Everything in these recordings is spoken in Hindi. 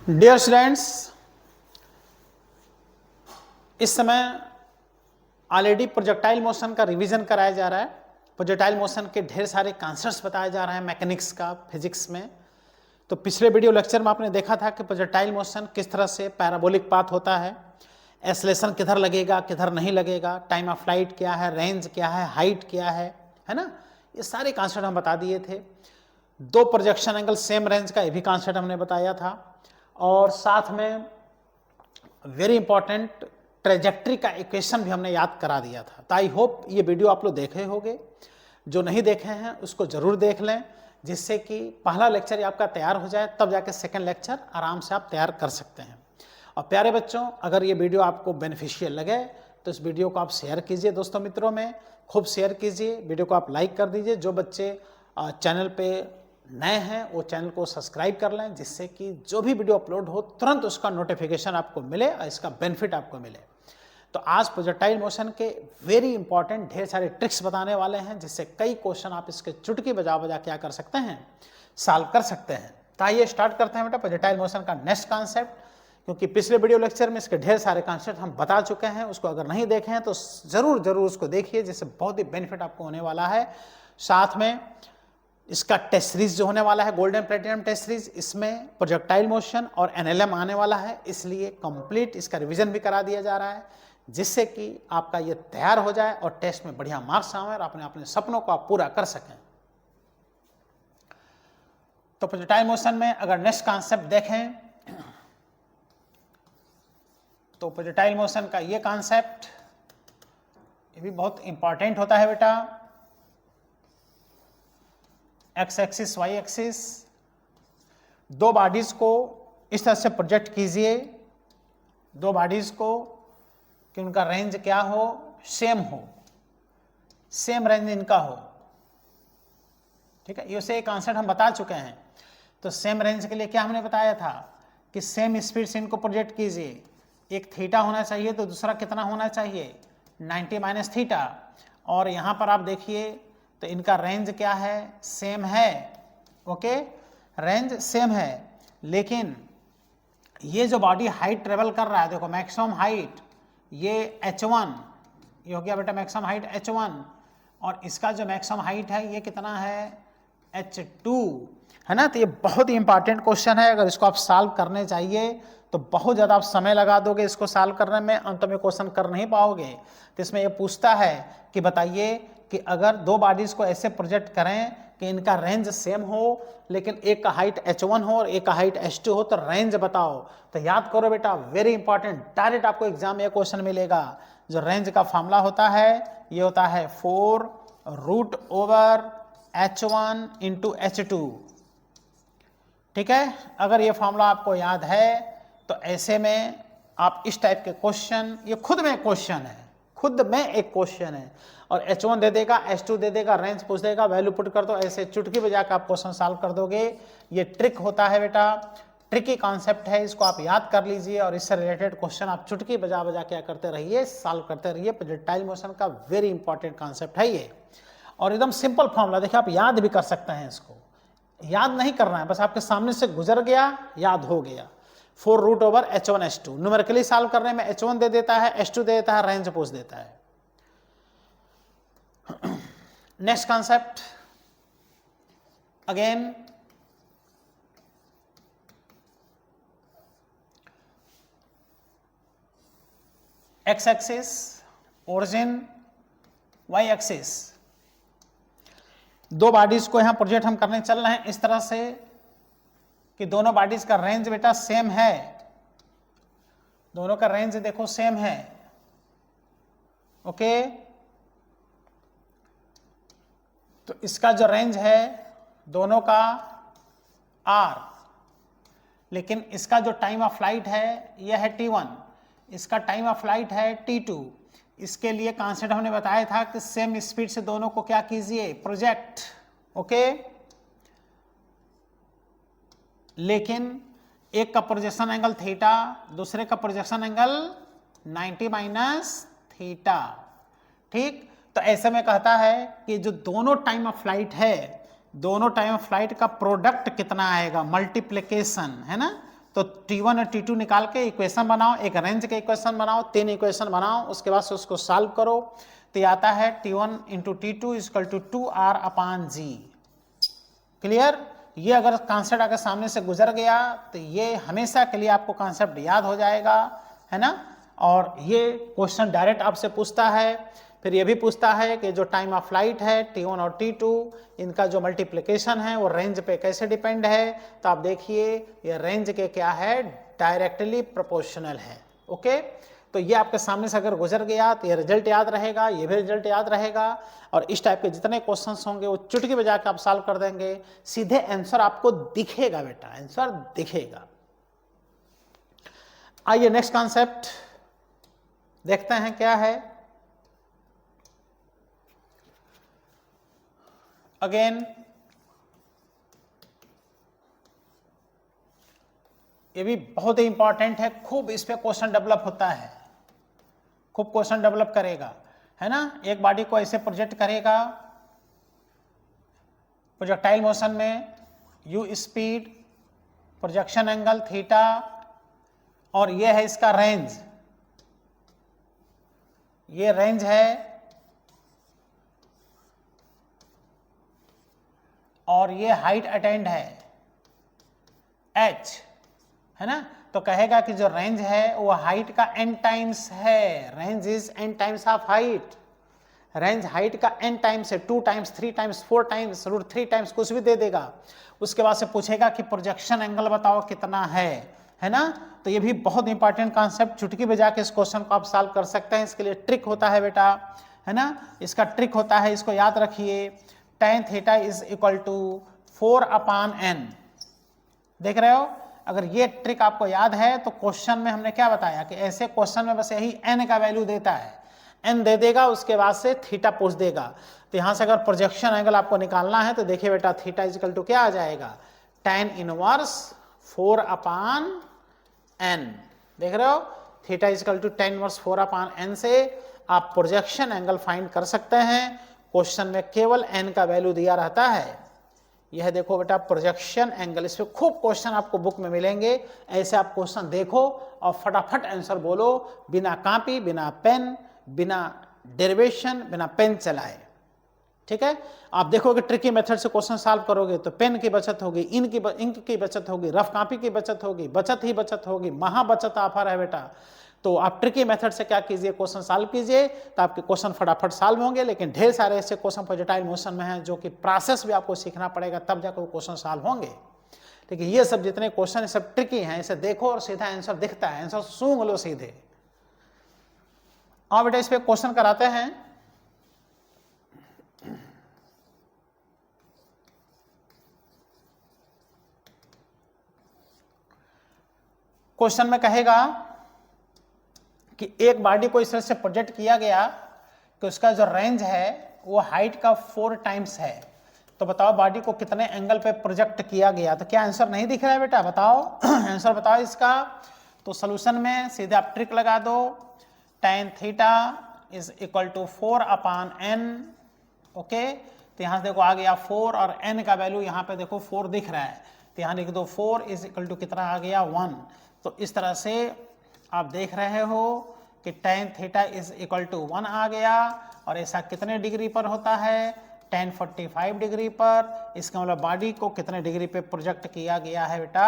डियर स्टूडेंट्स, इस समय ऑलरेडी प्रोजेक्टाइल मोशन का रिवीजन कराया जा रहा है। प्रोजेक्टाइल मोशन के ढेर सारे कॉन्सेप्ट्स बताए जा रहे हैं मैकेनिक्स का, फिजिक्स में। तो पिछले वीडियो लेक्चर में आपने देखा था कि प्रोजेक्टाइल मोशन किस तरह से पैराबोलिक पाथ होता है, एक्सेलरेशन किधर लगेगा किधर नहीं लगेगा, टाइम ऑफ फ्लाइट क्या है, रेंज क्या है, हाइट क्या है ना। ये सारे कॉन्सेप्ट हम बता दिए थे। दो प्रोजेक्शन एंगल सेम रेंज का ये भी कॉन्सेप्ट हमने बताया था, और साथ में वेरी इंपॉर्टेंट ट्रेजेक्ट्री का इक्वेशन भी हमने याद करा दिया था। तो आई होप ये वीडियो आप लोग देखे होंगे। जो नहीं देखे हैं उसको जरूर देख लें, जिससे कि पहला लेक्चर आपका तैयार हो जाए, तब जाके सेकंड लेक्चर आराम से आप तैयार कर सकते हैं। और प्यारे बच्चों, अगर ये वीडियो आपको बेनिफिशियल लगे तो इस वीडियो को आप शेयर कीजिए दोस्तों मित्रों में, खूब शेयर कीजिए। वीडियो को आप लाइक कर दीजिए। जो बच्चे चैनल पे नए हैं वो चैनल को सब्सक्राइब कर लें, जिससे कि जो भी वीडियो अपलोड हो तुरंत उसका नोटिफिकेशन आपको मिले और इसका बेनिफिट आपको मिले। तो आज प्रोजेक्टाइल मोशन के वेरी इंपॉर्टेंट ढेर सारे ट्रिक्स बताने वाले हैं, जिससे कई क्वेश्चन आप इसके चुटकी बजा बजा क्या कर सकते हैं, सॉल्व कर सकते हैं। तो आइए स्टार्ट करते हैं बेटा प्रोजेक्टाइल मोशन का नेक्स्ट कॉन्सेप्ट, क्योंकि पिछले वीडियो लेक्चर में इसके ढेर सारे कॉन्सेप्ट हम बता चुके हैं। उसको अगर नहीं देखे हैं तो जरूर जरूर उसको देखिए, जिससे बहुत ही बेनिफिट आपको होने वाला है। साथ में इसका टेस्ट सीरीज जो होने वाला है, गोल्डन प्लेटिनम टेस्ट सीरीज, इसमें प्रोजेक्टाइल मोशन और एनएलएम आने वाला है, इसलिए कंप्लीट इसका रिवीजन भी करा दिया जा रहा है, जिससे कि आपका ये तैयार हो जाए और टेस्ट में बढ़िया मार्क्स आए और अपने अपने सपनों को आप पूरा कर सकें। तो प्रोजेक्टाइल मोशन में अगर नेक्स्ट कॉन्सेप्ट देखें तो प्रोजेक्टाइल मोशन का ये कॉन्सेप्ट ये भी बहुत इंपॉर्टेंट होता है बेटा। एक्स एक्सिस वाई एक्सिस, दो बॉडीज को इस तरह से प्रोजेक्ट कीजिए, दो बॉडीज को, कि उनका रेंज क्या हो, सेम हो, सेम रेंज इनका हो। ठीक है, ये से कॉन्सेप्ट हम बता चुके हैं। तो सेम रेंज के लिए क्या हमने बताया था कि सेम स्पीड से इनको प्रोजेक्ट कीजिए। एक थीटा होना चाहिए तो दूसरा कितना होना चाहिए, 90 माइनस थीटा। और यहां पर आप देखिए तो इनका रेंज क्या है, सेम है। ओके, रेंज सेम है, लेकिन ये जो बॉडी हाइट ट्रेवल कर रहा है, देखो मैक्सिमम हाइट ये h1, ये हो गया बेटा मैक्सिमम हाइट h1, और इसका जो मैक्सिमम हाइट है ये कितना है, h2, है ना। तो ये बहुत ही इंपॉर्टेंट क्वेश्चन है। अगर इसको आप सॉल्व करने चाहिए तो बहुत ज़्यादा आप समय लगा दोगे इसको सॉल्व करने में, अंत में क्वेश्चन कर नहीं पाओगे। तो इसमें ये पूछता है कि बताइए कि अगर दो बॉडीज को ऐसे प्रोजेक्ट करें कि इनका रेंज सेम हो, लेकिन एक का हाइट h1 हो और एक का हाइट h2 हो, तो रेंज बताओ। तो याद करो बेटा, वेरी इंपॉर्टेंट, डायरेक्ट आपको एग्जाम में क्वेश्चन मिलेगा। जो रेंज का फॉर्मूला होता है ये होता है 4√h1 इंटू h2। ठीक है, अगर ये फॉर्मूला आपको याद है तो ऐसे में आप इस टाइप के क्वेश्चन, ये खुद में क्वेश्चन है, खुद में एक क्वेश्चन है, और h1 दे देगा, h2 दे देगा, रेंज पूछ देगा, वैल्यू पुट कर दो, ऐसे चुटकी बजा के आप क्वेश्चन सॉल्व कर दोगे। ये ट्रिक होता है बेटा, ट्रिकी कॉन्सेप्ट है, इसको आप याद कर लीजिए और इससे रिलेटेड क्वेश्चन आप चुटकी बजा बजा क्या करते रहिए, सॉल्व करते रहिए। प्रोजेक्टाइल मोशन का वेरी इंपॉर्टेंट कॉन्सेप्ट है ये, और एकदम सिंपल फॉर्मूला, देखिए आप याद भी कर सकते हैं। इसको याद नहीं करना है, बस आपके सामने से गुजर गया, याद हो गया। 4√h1 h2, न्यूमेरिकली सॉल्व करने में h1 दे देता है, h2 दे देता है, रेंज पूछ देता है। Next concept again, x axis origin, y axis, दो बॉडीज को यहां प्रोजेक्ट हम करने चल रहे हैं इस तरह से कि दोनों बॉडीज का रेंज बेटा सेम है, दोनों का रेंज देखो सेम है। ओके, तो इसका जो रेंज है दोनों का r, लेकिन इसका जो टाइम ऑफ फ्लाइट है यह है t1, इसका टाइम ऑफ फ्लाइट है t2। इसके लिए कॉन्सेप्ट हमने बताया था कि सेम स्पीड से दोनों को क्या कीजिए, प्रोजेक्ट। ओके, लेकिन एक का प्रोजेक्शन एंगल थीटा, दूसरे का प्रोजेक्शन एंगल 90 माइनस थीटा। ठीक, तो ऐसे में कहता है कि जो दोनों टाइम ऑफ फ्लाइट है, दोनों टाइम ऑफ फ्लाइट का प्रोडक्ट कितना आएगा, मल्टीप्लिकेशन, है ना, तो T1 और T2 निकाल के इक्वेशन बनाओ, एक रेंज के इक्वेशन बनाओ, 3 इक्वेशन बनाओ, उसके बाद से उसको सॉल्व करो। तो ये आता है T1 into T2 equal to 2R upon G। Clear? ये अगर कॉन्सेप्ट अगर सामने से गुजर गया तो ये हमेशा के लिए आपको कॉन्सेप्ट याद हो जाएगा, है ना। और ये क्वेश्चन डायरेक्ट आपसे पूछता है। फिर ये भी पूछता है कि जो टाइम ऑफ फ्लाइट है T1 और T2, इनका जो मल्टीप्लिकेशन है वो रेंज पे कैसे डिपेंड है। तो आप देखिए ये रेंज के क्या है, डायरेक्टली प्रोपोर्शनल है। ओके, तो ये आपके सामने से अगर गुजर गया तो ये रिजल्ट याद रहेगा, ये भी रिजल्ट याद रहेगा। और इस टाइप के जितने क्वेश्चंस होंगे वो चुटकी बजा के आप सॉल्व कर देंगे, सीधे आंसर आपको दिखेगा बेटा, आंसर दिखेगा। आइए नेक्स्ट कॉन्सेप्ट देखते हैं क्या है। अगेन ये भी बहुत ही इंपॉर्टेंट है, खूब इस पे क्वेश्चन डेवलप होता है, खूब क्वेश्चन डेवलप करेगा, है ना। एक बॉडी को ऐसे प्रोजेक्ट करेगा प्रोजेक्टाइल मोशन में, u speed, projection angle theta, और ये है इसका रेंज, ये रेंज है, और ये हाइट अटेंड है h, है ना। तो कहेगा कि जो रेंज है वो हाइट का n टाइम्स है, range is n times of height. Range height का n टाइम्स है, 2 टाइम्स, 3 टाइम्स, 4 टाइम्स, √3 टाइम्स, कुछ भी दे देगा। उसके बाद से पूछेगा कि प्रोजेक्शन एंगल बताओ कितना है ना। तो ये भी बहुत इंपॉर्टेंट कॉन्सेप्ट, चुटकी बजा के इस क्वेश्चन को आप सॉल्व कर सकते हैं। इसके लिए ट्रिक होता है बेटा, है ना। इसका ट्रिक होता है, इसको याद रखिए, tan theta is equal to 4 upon n। देख रहे हो, अगर ये ट्रिक आपको याद है तो क्वेश्चन में हमने क्या बताया कि ऐसे क्वेश्चन में बस यही n का वैल्यू देता है, n दे देगा, उसके बाद से थीटा पूछ देगा। तो यहाँ से अगर प्रोजेक्शन एंगल आपको निकालना है तो देखिए बेटा थीटा इक्वल टू क्या आ जाएगा, tan इनवर्स 4 अपान n। देख रहे हो, theta equal to tan inverse 4 upon n से आप प्रोजेक्शन एंगल फाइंड कर सकते हैं। क्वेश्चन में केवल n का वैल्यू दिया रहता है। यह देखो बेटा प्रोजेक्शन एंगल, इस पे खूब क्वेश्चन आपको बुक में मिलेंगे। ऐसे आप क्वेश्चन देखो और फटाफट आंसर बोलो, बिना कॉपी, बिना पेन, बिना डेरिवेशन, बिना पेन चलाए। ठीक है, आप देखोगे ट्रिकी मेथड से क्वेश्चन सॉल्व करोगे तो पेन की बचत होगी, इंक की बचत होगी, रफ कॉपी की बचत होगी, बचत ही बचत होगी, महा बचत ऑफर है बेटा। तो आप ट्रिकी मेथड से क्या कीजिए, क्वेश्चन सॉल्व कीजिए, तो आपके क्वेश्चन फटाफट सॉल्व होंगे। लेकिन ढेर सारे ऐसे क्वेश्चन प्रोजेक्टाइल मोशन में हैं जो कि प्रोसेस भी आपको सीखना पड़ेगा, तब जाकर वो क्वेश्चन सॉल्व होंगे। लेकिन ये सब जितने क्वेश्चन सब ट्रिकी हैं, इसे देखो और सीधा आंसर दिखता है, आंसर सूंघ लो सीधे। और बेटा इस पे क्वेश्चन कराते हैं। क्वेश्चन में कहेगा कि एक बॉडी को इस तरह से प्रोजेक्ट किया गया कि उसका जो रेंज है वो हाइट का 4 टाइम्स है। तो बताओ बॉडी को कितने एंगल पे प्रोजेक्ट किया गया। तो क्या आंसर नहीं दिख रहा है बेटा, बताओ आंसर बताओ इसका। तो सॉल्यूशन में सीधे आप ट्रिक लगा दो, tan theta is equal to 4 upon n। Okay, तो यहाँ से देखो आ गया 4 और n का वैल्यू यहाँ पे देखो 4 दिख रहा है, तो यहाँ लिख दो 4 इज इक्वल टू कितना आ गया 1। तो इस तरह से आप देख रहे हो कि tan theta is equal to 1 आ गया। और ऐसा कितने डिग्री पर होता है, tan 45 डिग्री पर। इसका मतलब बॉडी को कितने डिग्री पे प्रोजेक्ट किया गया है बेटा,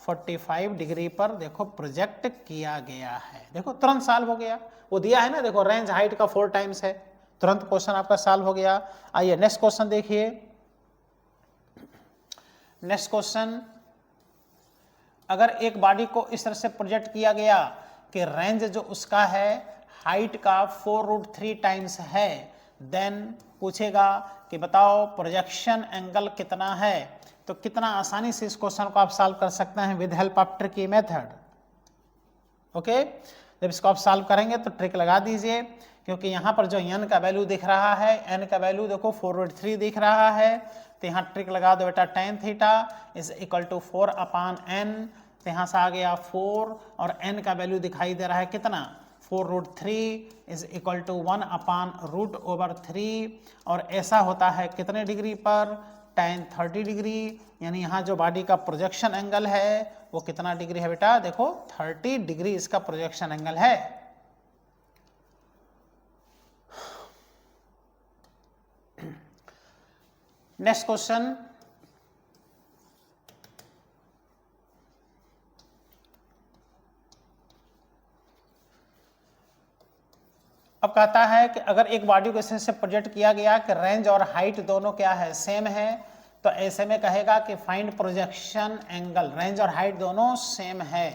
45 डिग्री पर देखो प्रोजेक्ट किया गया है। देखो तुरंत सॉल्व हो गया, वो दिया है ना, देखो रेंज हाइट का 4 टाइम्स है, तुरंत क्वेश्चन आपका सॉल्व हो गया। आइए नेक्स्ट क्वेश्चन देखिए। नेक्स्ट क्वेश्चन, अगर एक बॉडी को इस तरह से प्रोजेक्ट किया गया कि रेंज जो उसका है हाइट का 4√3 टाइम्स है, देन पूछेगा कि बताओ प्रोजेक्शन एंगल कितना है। तो कितना आसानी से इस क्वेश्चन को आप सॉल्व कर सकते हैं with help of tricky method. Okay, जब इसको आप सॉल्व करेंगे तो ट्रिक लगा दीजिए, क्योंकि यहाँ पर जो n का वैल्यू दिख रहा है, n का वैल्यू देखो 4√3 दिख रहा है। तो यहाँ ट्रिक लगा दो बेटा, tan theta is equal to 4 upon n। तो यहाँ से आ गया 4 और n का वैल्यू दिखाई दे रहा है कितना, 4√3 इज इक्वल टू 1 अपान √3। और ऐसा होता है कितने डिग्री पर, tan 30 डिग्री, यानी यहाँ जो बॉडी का प्रोजेक्शन एंगल है वो कितना डिग्री है बेटा, देखो 30 डिग्री इसका प्रोजेक्शन एंगल है। नेक्स्ट क्वेश्चन, अब कहता है कि अगर एक बॉडी को इस तरह से प्रोजेक्ट किया गया कि रेंज और हाइट दोनों क्या है, सेम है, तो ऐसे में कहेगा कि फाइंड प्रोजेक्शन एंगल, रेंज और हाइट दोनों सेम है।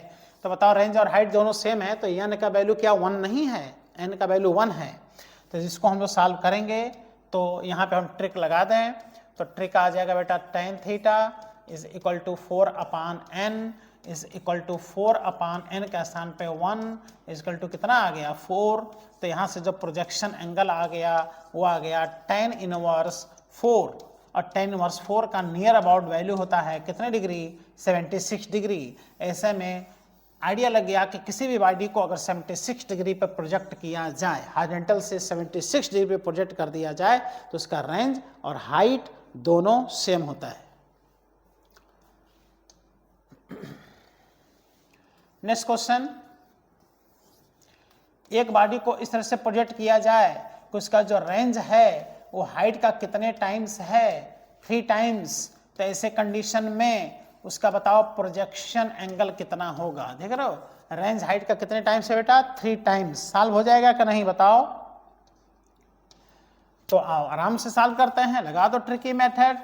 तो बताओ रेंज और हाइट दोनों सेम है तो एन का वैल्यू क्या 1 नहीं है, एन का वैल्यू 1 है। तो जिसको हम लोग सॉल्व करेंगे तो यहाँ पे हम ट्रिक लगा दें, तो ट्रिक आ जाएगा बेटा tan theta is equal to 4/n is equal to 4/n के स्थान पे 1 इज इक्वल टू कितना आ गया 4। तो यहाँ से जो प्रोजेक्शन एंगल आ गया वो आ गया tan इनवर्स 4, और tan इनवर्स 4 का नियर अबाउट वैल्यू होता है कितने डिग्री, 76 डिग्री। ऐसे में आइडिया लग गया कि किसी भी बॉडी को अगर 76 डिग्री पर प्रोजेक्ट किया जाए, हॉरिजॉन्टल से 76 डिग्री पे प्रोजेक्ट कर दिया जाए तो उसका रेंज और हाइट दोनों सेम होता है। नेक्स्ट क्वेश्चन, एक बॉडी को इस तरह से प्रोजेक्ट किया जाए कि उसका जो रेंज है वो हाइट का कितने टाइम्स है, 3 टाइम्स। तो ऐसे कंडीशन में उसका बताओ प्रोजेक्शन एंगल कितना होगा। देख रहे हो रेंज हाइट का कितने टाइम्स है बेटा, 3 टाइम्स। सॉल्व हो जाएगा कि नहीं बताओ। तो आओ आराम से सॉल्व करते हैं, लगा दो tricky method.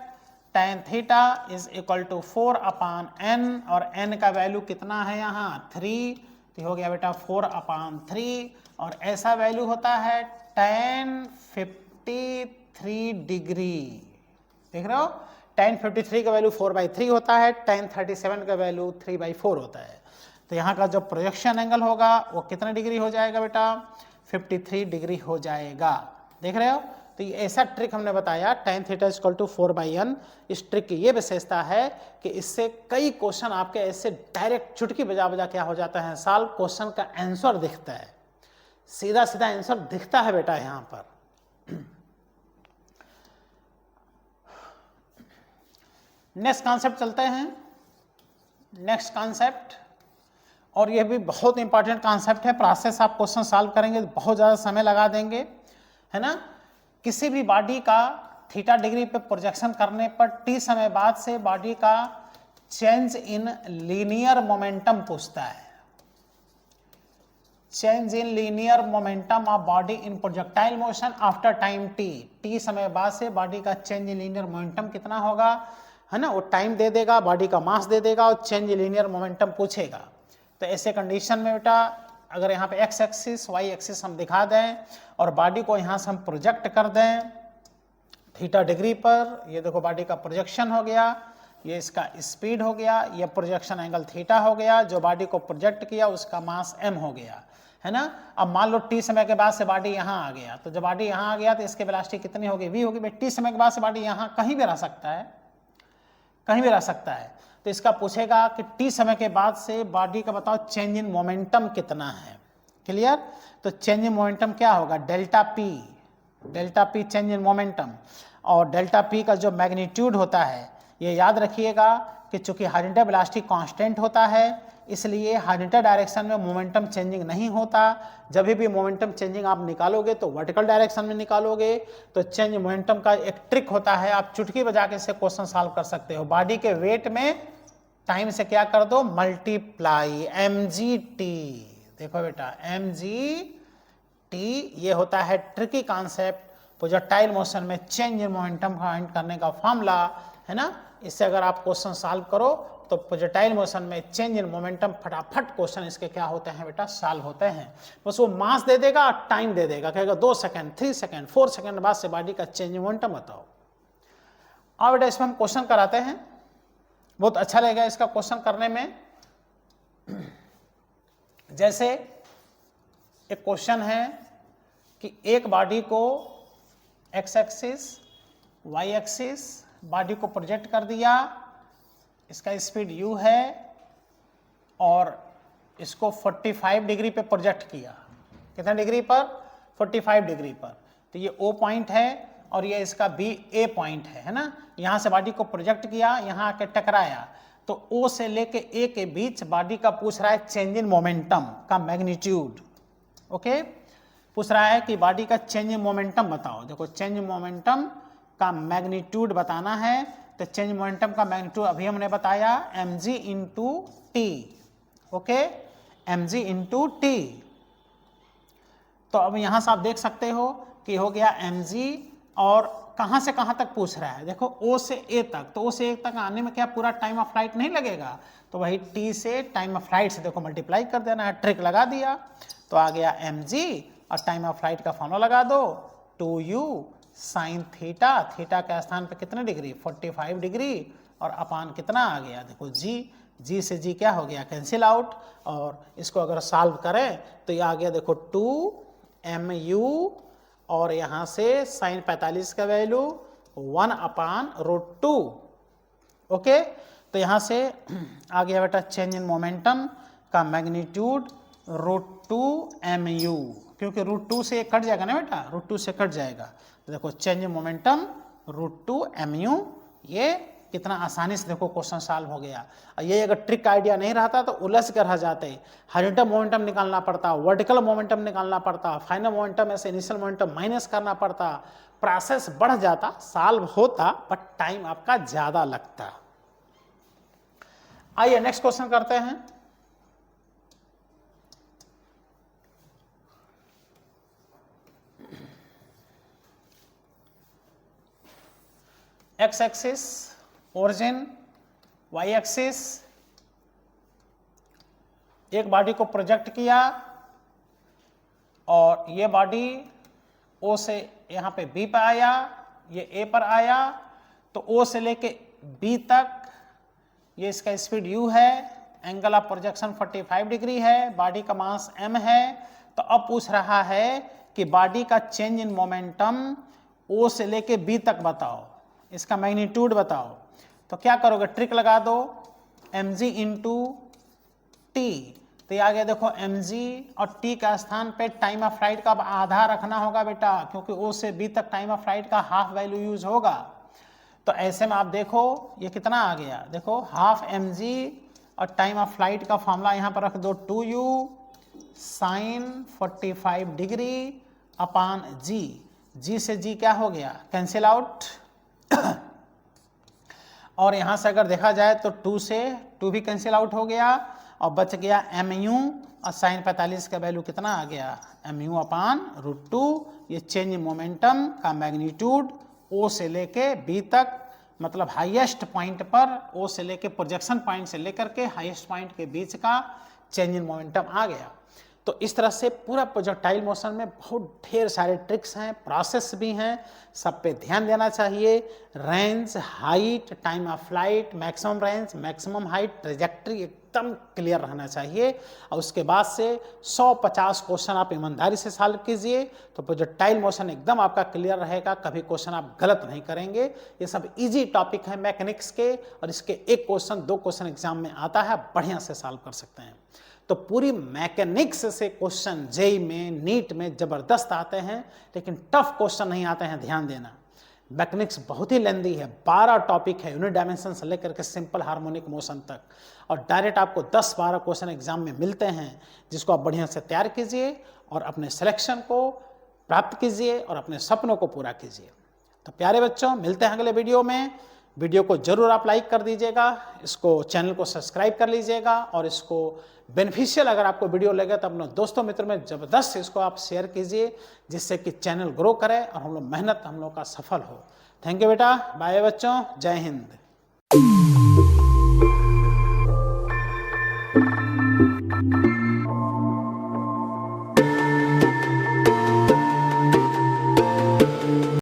tan theta is equal to 4/n और n का वैल्यू कितना है यहाँ 3, तो हो गया बेटा 4/3, और ऐसा वैल्यू होता है tan 53 डिग्री। देख रहे हो tan 53 का वैल्यू 4/3 होता है, tan 37 का वैल्यू 3/4 होता है। तो यहाँ का जो प्रोजेक्शन एंगल होगा वो कितने डिग्री हो जाएगा बेटा, 53 डिग्री हो जाएगा। देख रहे हो, तो ये ऐसा ट्रिक हमने बताया tan theta equal to 4/n। इस ट्रिक की ये विशेषता है कि इससे कई क्वेश्चन आपके ऐसे डायरेक्ट चुटकी बजा बजा क्या हो जाता है सॉल्व, क्वेश्चन का आंसर दिखता है, सीधा सीधा आंसर दिखता है बेटा यहाँ पर। नेक्स्ट कॉन्सेप्ट चलते हैं। नेक्स्ट कॉन्सेप्ट, और यह भी बहुत इंपॉर्टेंट कॉन्सेप्ट है, प्रोसेस आप क्वेश्चन सॉल्व करेंगे तो बहुत ज़्यादा समय लगा देंगे, है ना। किसी भी बॉडी का थीटा डिग्री पे प्रोजेक्शन करने पर t समय बाद से बॉडी का चेंज इन लीनियर मोमेंटम पूछता है। Change in linear momentum of body in projectile motion after time t समय बाद से बॉडी का चेंज इन लीनियर मोमेंटम कितना होगा, है ना। वो टाइम दे देगा, बॉडी का मास दे देगा और चेंज इन लीनियर मोमेंटम पूछेगा। तो ऐसे कंडीशन में बेटा अगर यहाँ पे x एक्सिस y एक्सिस हम दिखा दें और बॉडी को यहाँ से हम प्रोजेक्ट कर दें थीटा डिग्री पर, ये देखो बॉडी का प्रोजेक्शन हो गया, ये इसका स्पीड हो गया, ये प्रोजेक्शन एंगल थीटा हो गया, जो बॉडी को प्रोजेक्ट किया उसका मास m हो गया, है ना। अब मान लो t समय के बाद से बॉडी यहाँ आ गया, तो जब बॉडी यहाँ आ गया तो इसकी वेलोसिटी कितनी होगी, v होगी। भाई t समय के बाद से बॉडी यहाँ कहीं भी रह सकता है, कहीं भी रह सकता है। तो इसका पूछेगा कि t समय के बाद से बॉडी का बताओ चेंज इन मोमेंटम कितना है। क्लियर, तो चेंज इन मोमेंटम क्या होगा, delta P change in momentum, और डेल्टा पी का जो मैग्नीट्यूड होता है ये याद रखिएगा कि चूंकि हॉरिजॉन्टल वेलोसिटी कांस्टेंट होता है इसलिए हॉरिजॉन्टल डायरेक्शन में मोमेंटम चेंजिंग नहीं होता। जब भी मोमेंटम चेंजिंग आप निकालोगे तो वर्टिकल डायरेक्शन में निकालोगे। तो चेंज मोमेंटम का एक ट्रिक होता है, आप चुटकी बजा के इससे क्वेश्चन सॉल्व कर सकते हो। बॉडी के वेट में टाइम से क्या कर दो, मल्टीप्लाई mgt। देखो बेटा mgt ये होता है ट्रिकी कॉन्सेप्ट प्रोजेक्टाइल मोशन में चेंज इन मोमेंटम फाइंड करने का फॉर्मूला, है ना। इससे अगर आप क्वेश्चन सॉल्व करो तो प्रोजेक्टाइल मोशन में चेंज इन मोमेंटम फटाफट क्वेश्चन इसके क्या होते हैं बेटा, सॉल्व होते हैं। बस वो मास दे देगा और टाइम दे देगा, कहेगा 2 सेकंड 3 सेकंड 4 सेकंड बाद से बॉडी का चेंज इन मोमेंटम बताओ। अब बेटा इसमें हम क्वेश्चन कराते हैं, बहुत अच्छा लगेगा इसका क्वेश्चन करने में। जैसे एक क्वेश्चन है कि एक बॉडी को x axis y axis body को प्रोजेक्ट कर दिया, इसका स्पीड u है और इसको 45 डिग्री पे प्रोजेक्ट किया। कितना डिग्री पर, 45 डिग्री पर। तो ये O पॉइंट है और ये इसका बी ए पॉइंट है ना। यहाँ से बॉडी को प्रोजेक्ट किया, यहाँ आके टकराया, तो ओ से लेके ए के बीच बॉडी का पूछ रहा है चेंज इन मोमेंटम का मैग्नीट्यूड। ओके, पूछ रहा है कि बॉडी का चेंज इन मोमेंटम बताओ। देखो चेंज इन मोमेंटम का मैग्नीट्यूड बताना है, तो चेंज इन मोमेंटम का मैग्नीट्यूड अभी हमने बताया mg into T. Okay, mg into T. तो अब यहाँ से आप देख सकते हो कि हो गया mg, और कहाँ से कहाँ तक पूछ रहा है, देखो O से A तक, तो O से A तक आने में क्या पूरा टाइम ऑफ फ्लाइट नहीं लगेगा, तो वही T से टाइम ऑफ फ्लाइट से देखो मल्टीप्लाई कर देना है, ट्रिक लगा दिया, तो आ गया mg, और टाइम ऑफ फ्लाइट का फॉर्मूला लगा दो 2u साइन थीटा, थीटा के स्थान पे कितने डिग्री 45 डिग्री, और अपान कितना आ गया देखो g से g क्या हो गया कैंसिल आउट, और इसको अगर सॉल्व करें तो ये आ गया देखो 2mu, और यहाँ से साइन 45 का वैल्यू 1/√2। ओके, तो यहाँ से आ गया बेटा चेंज इन मोमेंटम का मैग्नीट्यूड √2mu, क्योंकि √2 से कट जाएगा ना बेटा, √2 से कट जाएगा, तो देखो चेंज इन मोमेंटम √2mu। ये कितना आसानी से देखो क्वेश्चन सॉल्व हो गया। ये अगर ट्रिक आइडिया नहीं रहता तो उलझ कर रह जाते, हॉरिजॉन्टल मोमेंटम निकालना पड़ता, वर्टिकल मोमेंटम निकालना पड़ता, फाइनल मोमेंटम में से इनिशियल मोमेंटम माइनस करना पड़ता, प्रोसेस बढ़ जाता, सॉल्व होता, बट टाइम आपका ज्यादा लगता। आइए नेक्स्ट क्वेश्चन करते हैं। X axis origin, y axis, एक बॉडी को प्रोजेक्ट किया, और ये बॉडी ओ से यहाँ पे बी पर आया, ये ए पर आया, तो ओ से लेके बी तक ये इसका स्पीड u है, एंगल ऑफ प्रोजेक्शन 45 डिग्री है, बॉडी का मास m है। तो अब पूछ रहा है कि बॉडी का चेंज इन मोमेंटम ओ से लेके बी तक बताओ, इसका मैग्नीट्यूड बताओ। तो क्या करोगे, ट्रिक लगा दो mg इंटू टी, तो ये आ गया देखो mg, और t का स्थान पे टाइम ऑफ फ्लाइट का आधा रखना होगा बेटा, क्योंकि o से b तक टाइम ऑफ फ्लाइट का हाफ वैल्यू यूज होगा। तो ऐसे में आप देखो ये कितना आ गया, देखो हाफ mg, और टाइम ऑफ फ्लाइट का फॉर्मूला यहाँ पर रख दो 2u साइन 45 डिग्री अपान g से g क्या हो गया कैंसिल आउट, और यहाँ से अगर देखा जाए तो 2 से 2 भी कैंसिल आउट हो गया, और बच गया mu, और साइन 45 का वैल्यू कितना आ गया mu अपान √2। ये चेंज इन मोमेंटम का मैग्नीट्यूड O से लेके B तक, मतलब हाईएस्ट पॉइंट पर O से लेके प्रोजेक्शन पॉइंट से लेकर के हाईएस्ट पॉइंट के बीच का चेंज इन मोमेंटम आ गया। तो इस तरह से पूरा प्रोजेक्टाइल मोशन में बहुत ढेर सारे ट्रिक्स हैं, प्रोसेस भी हैं, सब पे ध्यान देना चाहिए। Range, height, time of flight, maximum range, maximum height, trajectory एकदम क्लियर रहना चाहिए, और उसके बाद से 150 क्वेश्चन आप ईमानदारी से सॉल्व कीजिए, तो प्रोजेक्टाइल मोशन एकदम आपका क्लियर रहेगा, कभी क्वेश्चन आप गलत नहीं करेंगे। ये सब इजी टॉपिक है मैकेनिक्स के, और इसके एक क्वेश्चन 2 क्वेश्चन एग्जाम में आता है, बढ़िया से सॉल्व कर सकते हैं। तो पूरी मैकेनिक्स से क्वेश्चन जेई में, नीट में जबरदस्त आते हैं, लेकिन टफ क्वेश्चन नहीं आते हैं, ध्यान देना। मैकेनिक्स बहुत ही लेंदी है, 12 टॉपिक है, यूनिट डायमेंशन से लेकर के सिंपल हार्मोनिक मोशन तक, और डायरेक्ट आपको 10-12 क्वेश्चन एग्जाम में मिलते हैं, जिसको आप बढ़िया से तैयार कीजिए और अपने सिलेक्शन को प्राप्त कीजिए और अपने सपनों को पूरा कीजिए। तो प्यारे बच्चों, मिलते हैं अगले वीडियो में। वीडियो को जरूर आप लाइक कर दीजिएगा, इसको चैनल को सब्सक्राइब कर लीजिएगा, और इसको बेनिफिशियल अगर आपको वीडियो लगे तो अपने दोस्तों मित्रों में ज़बरदस्त इसको आप शेयर कीजिए, जिससे कि चैनल ग्रो करे और हम लोग का सफल हो। थैंक यू बेटा, बाय बच्चों, जय हिंद।